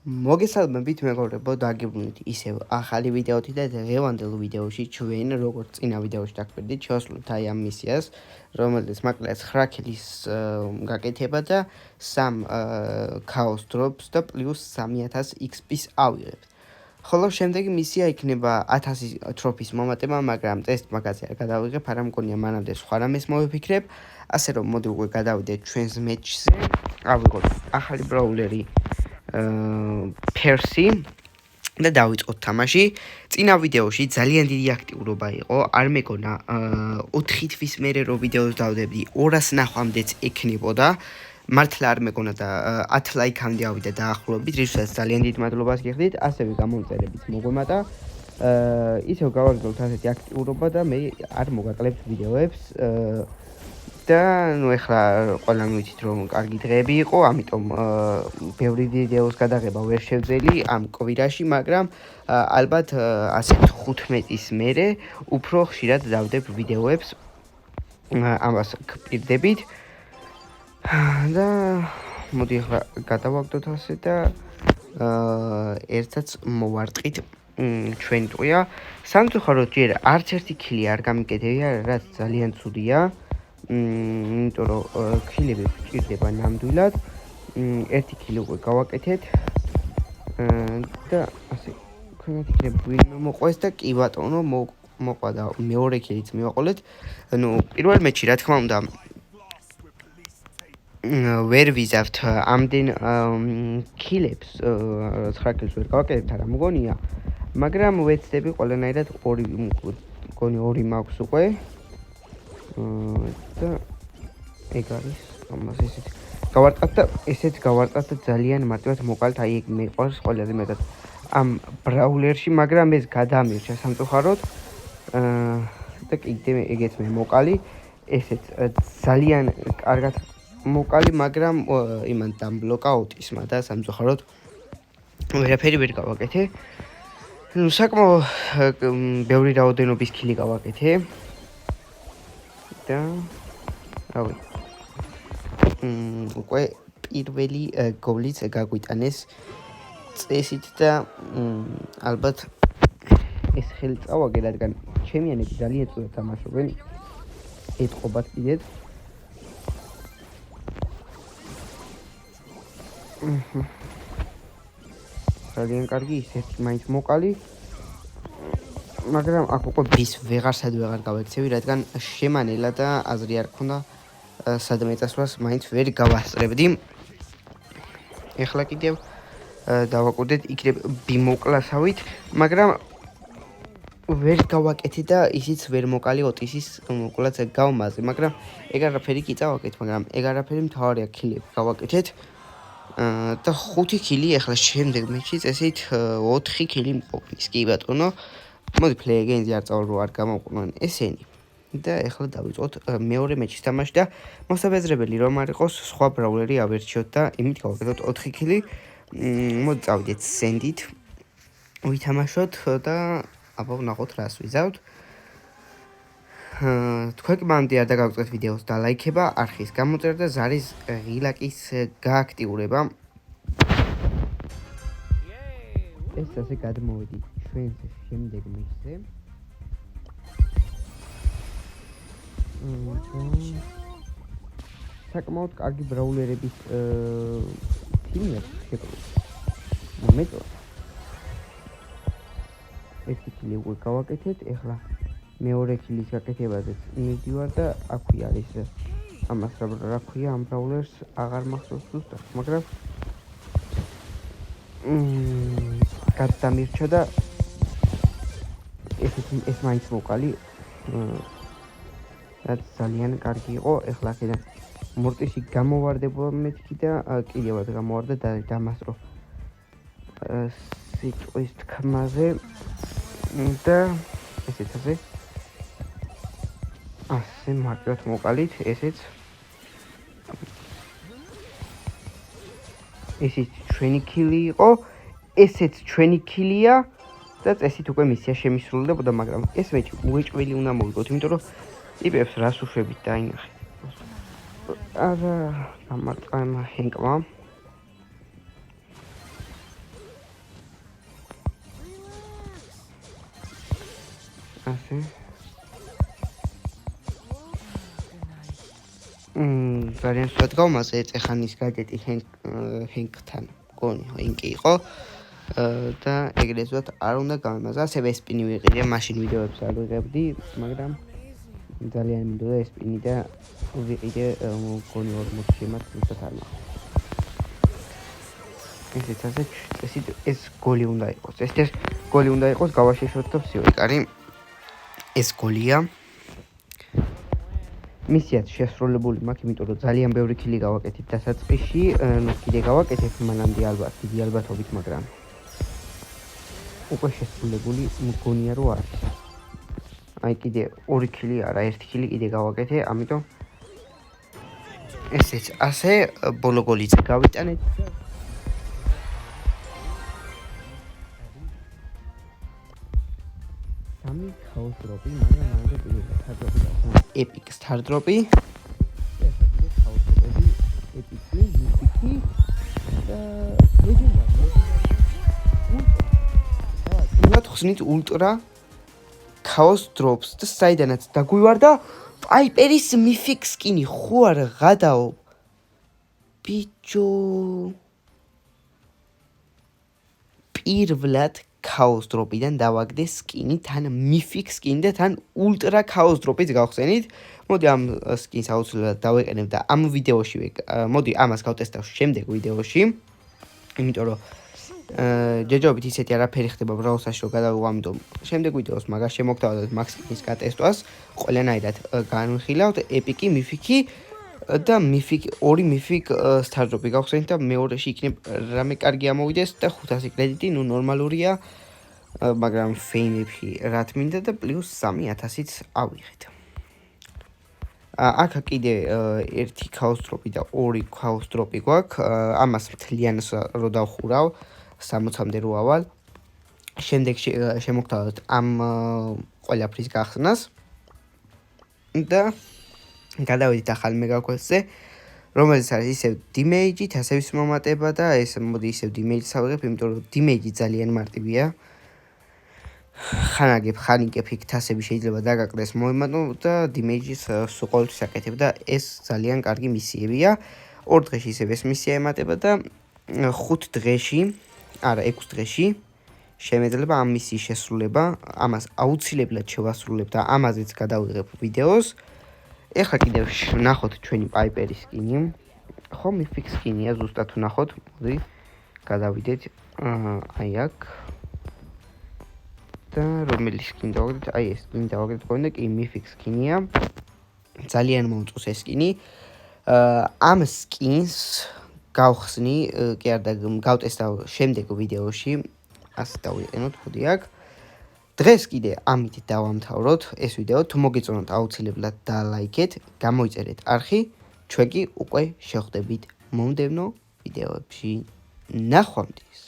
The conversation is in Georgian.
მოგესალმებით მეგობრებო, დაგიბრუნდით ისევ ახალი ვიდეოთი და დღევანდელ ვიდეოში ჩვენ როგორც წინა ვიდეოში დაგვერდით, შევასრულებთ აი ამ მისიას, რომელიც მაკლია 9 ქილის გაკეთება და 3 ქაოს დროპს და პლუს 3000 XP-ს ავიღებთ. ხოლო შემდეგი მისია იქნება 1000 ტროფის მომატება, მაგრამ ტესტ მაგაზე არ გადავიღებ, არა მგონია მანამდე სხვა რამეს მოვიფიქრებ, ასე რომ მოდი უკვე გადავიდეთ ჩვენს მეჩზე, ავიღოთ ახალი ბრაულერი Percy და დავიწყოთ თამაში. წინა ვიდეოში ძალიან დიდი აქტიურობა იყო, არ მეგონა 4 თვის მერე რო ვიდეოს დავდებდი 200 ნახვამდეც ექნებოდა. მართლა არ მეგონა და 10 ლაიქამდე ავიდა დაახლოებით, რისთვისაც ძალიან დიდ მადლობას გიხდით, ასევე გამომწერებით მოგვემატა. ისევ გავაგრძელოთ ასეთი აქტიურობა და მე არ მოგაკლებთ ვიდეოებს. და ნუ ეხლა ყველამ ვიცით რომ კარგი დღეები იყო, ამიტომ ბევრი ვიდეოს გადაღება ვერ შევძელი ამ კვირაში, მაგრამ ალბათ ასეთ 15-ის მერე უფრო ხშირად დავდებ ვიდეოებს. ამას გპირდებით. და მოდი ეხლა გადავაგდოთ ასე და ერთად მოვარტყით ჩვენი ტყვია. სამწუხაროდ ჯერ არც ერთი ქილი არ გამიკეთებია, რაც ძალიან ცუდია. იმიტომ რომ ქილები გვჭირდება ნამდვილად. ერთი ქილი უკვე გავაკეთეთ. და ასე ქვენეთი ქილები ვინმე მოყვეს და კი ბატონო მოყვა და მეორე ქილიც მივაყოლეთ. ნუ პირველ მეჩში რა თქმა უნდა ვერ ვიზავთ ამდენ ქილებს, 9 ქილს ვერ გავაკეთებთ, არა მგონია, მაგრამ ვეცდები ყველანაირად 2 მაქვს უკვე. და ეგ არის ამას ესეთ გავარტყათ და ესეც გავარტყათ და ძალიან მარტივად მოკალთ, აი ეგ მეყვარს ყველაზე მეტად ამ ბრაულერში, მაგრამ ეს გადამირჩა სამწუხაროდ. და კიდე ეგეც მე მოკალი, ესეც ძალიან კარგად მოკალი, მაგრამ იმან დამბლოკა ოტისმა და სამწუხაროდ ვერაფერი ვერ გავაკეთე. ნუ საკმაოდ ბევრი რაოდენობის ქილი გავაკეთე. და რავი. უკვე პირველი გოლიც გაგვიტანეს წესით და ალბათ ეს ხელი წავაგე, რადგან ჩემიანები ძალიან წვრილად თამაშობენ. ეთყობათ კიდეც. ძალიან კარგი, ისეთი მაინც მოკალი. მაგრამ აქ უკვე ბის ვეღარსად ვეღარ გავექცევი, რადგან შემანელა და აზრი არ ქონდა სადმე წასვლას მაინც ვერ გავასწრებდი. ეხლა კიდევ დავაკვირდეთ იქნებ ბიმოკლასავით, მაგრამ ვერ გავაკეთე და ისიც ვერ მოკალი ოტისის მოკვლაც გავმაზე, მაგრამ ეგ არაფერი კი წავაკეთ, მაგრამ ეგ არაფერი მთავარია ქილები გავაკეთეთ. და 5 ქილი ეხლა შემდეგ მეჩი წესით 4 ქილი მყოფნის, კი ბატონო. მოდი play again-ზე არ წავალ რომ არ გამოვყვნან ესენი. და ეხლა დავიწყოთ მეორე მეჩის თამაში და მოსაბეზრებელი რომ არ იყოს სხვა ბრაულერი ავერჩიოთ და იმით გავაკეთოთ 4 ქილი. მოდი წავიდეთ სენდით. ვითამაშოთ და აბა ვნახოთ რას ვიზავთ. თქვენ კი მანამდე არ დაგაგწევთ ვიდეოს და ლაიქება, არხის გამოწერა და ზარის ღილაკის გააქტიურება. ეს ასე გადმოვედით ჩვენს შემდეგ მეჩზე. საკმაოდ კარგი ბრაულერების თიმია შეკვეთა. მომეწონა. ერთი ქილი უკვე გავაკეთეთ, ეხლა მეორე ქილის გაკეთებაზეც მივდივარ და აქვე არის ამას რა ქვია ამ ბრაულერს აღარ მახსოვს ზუსტად, მაგრამ გადამირჩა და ეს მაინც მოკალი, რაც ძალიან კარგი იყო. ეხლა აქედან მორტისი გამოვარდება მეთქი და კიდევაც გამოვარდა და დამასწრო სიტყვის თქმაზე და ესეც ასე მარტივად მოკალით, ესეც ჩვენი ქილი იყო, ესეც ჩვენი ქილია და წესით უკვე მისია შემისრულდებოდა, მაგრამ ეს მეჩი უეჭველი უნდა მოვიგოთ, იმიტომ რომ ტიპებს რას უშვებით დაინახეთ. არა, გამარტყა ემა ჰენკმა. ასე ძალიან სწორად გავმაზე ეხანის გადეტი ჰენკთან გონი ჰენკი იყო და ეგრეცვათ არ უნდა გამემაზა ასევე სპინი ვიყიდე მაშინ ვიდეოებს არ ვიღებდი მაგრამ ძალიან მინდოდა ეს სპინი და ვიყიდე გონი 40 შემაც უბრალოდ არ მახ ესეც ასე წესით ეს გოლი უნდა იყოს ეს გოლი უნდა იყოს გავაშეშოთ და ვსიო კარი ეს გოლია მისიაც შესრულებული მაქვს, იმიტომ რომ ძალიან ბევრი ქილი გავაკეთეთ დასაწყისში, ნუ კიდე გავაკეთებ მანამდე ალბათ, დიდი ალბათობით, მაგრამ უკვე შესრულებული მგონია რომ არის. აი კიდე 2 ქილი არა, 1 ქილი კიდე გავაკეთე, ამიტომ ესეც ასე ბოლო გოლიც გავიტანეთ. სამი ქაოს დროპი, მაგრამ მანამდე პირველი სტარდროპი გახსნა. ეპიკ სტარდროპი. ეს არის ქაოს დროპი, ეპიკი, მიფიკი და ლეგენდარი. უნდა ხსნით ულტრა ქაოს დროპს და საიდანაც დაგვივარდა პაიპერის მიფიკ სკინი, ხო არ ღადაო. ბიჭო. პირველად ქაოს დროპიდან დავაგდე სკინი, თან მიფიკ სკინი და თან ულტრა ქაოს დროპიც გავხსენით. მოდი ამ სკინს აუცილებლად დავეყენებ და ამ ვიდეოში მოდი ამას გავტესტავ შემდეგ ვიდეოში. იმიტომ რომ ჯეჯობით ისეთი არაფერი ხდება ბრაუსაში რომ გადავიღო, ამიტომ შემდეგ ვიდეოს მაგას შემოგთავაზებთ მაგ სკინის გატესტვას. ყველანაირად განვიხილავთ ეპიკი, მიფიკი და ორი მიფიკ სტარდროპი გავხსენით და მეორეში იქნებ რამე კარგი ამოვიდეს და 500 კრედიტი, ნუ ნორმალურია, მაგრამ ფეიმებში რაც მინდა და პლუს 3000-იც ავიღეთ. აქ კიდე 1 ქაოს დროპი და 2 ქაოს დროპი გვაქვს. ამას მთლიანს რო დავხურავ 60-მდე რო ავალ. შემდეგში შემოგთავაზებთ ამ ყველაფრის გახსნას და გადავიდეთ ახალ მეგაკვესტზე, რომელიც არის ისევ დიმეიჯით, ასევის მომატება და ეს მოდი ისევ დიმეიჯს ავიღებ, იმიტომ რომ დიმეიჯი ძალიან მარტივია. ხანაგებ, ხანიგებ იქ თასები შეიძლება დაგაკდეს მოემატო და დიმეიჯის სულ ყოველთვის აკეთებ და ეს ძალიან კარგი მისიებია. 2 დღეში ისევ ეს მისია ემატება და 5 დღეში, არა 6 დღეში შემეძლება ამ მისიის შესრულება. ამას აუცილებლად შევასრულებ და ამაზეც გადავიღებ ვიდეოს. ეხლა კიდევ ნახოთ ჩვენი პაიპერის სკინი. ხო, მიფიქ სკინია, ზუსტად ნახოთ. მოდი გადავიდეთ აი აქ. და რომელი სკინი დავაგდეთ? აი ეს სკინი დავაგდეთ ხოლმე, კი მიფიქ სკინია. ძალიან მომწონს ეს სკინი. ამ სკინს გავხსნი, კი არა, გავტესტავ შემდეგ ვიდეოში. ასე დავიყენოთ, ხოდი აქ. დღეს კიდე ამით დავამთავროთ ეს ვიდეო. თუ მოგეწონათ აუცილებლად დალაიქეთ, გამოიწერეთ არხი. ჩვენ კი უკვე შევხვდებით მომდევნო ვიდეოებში. ნახვამდის.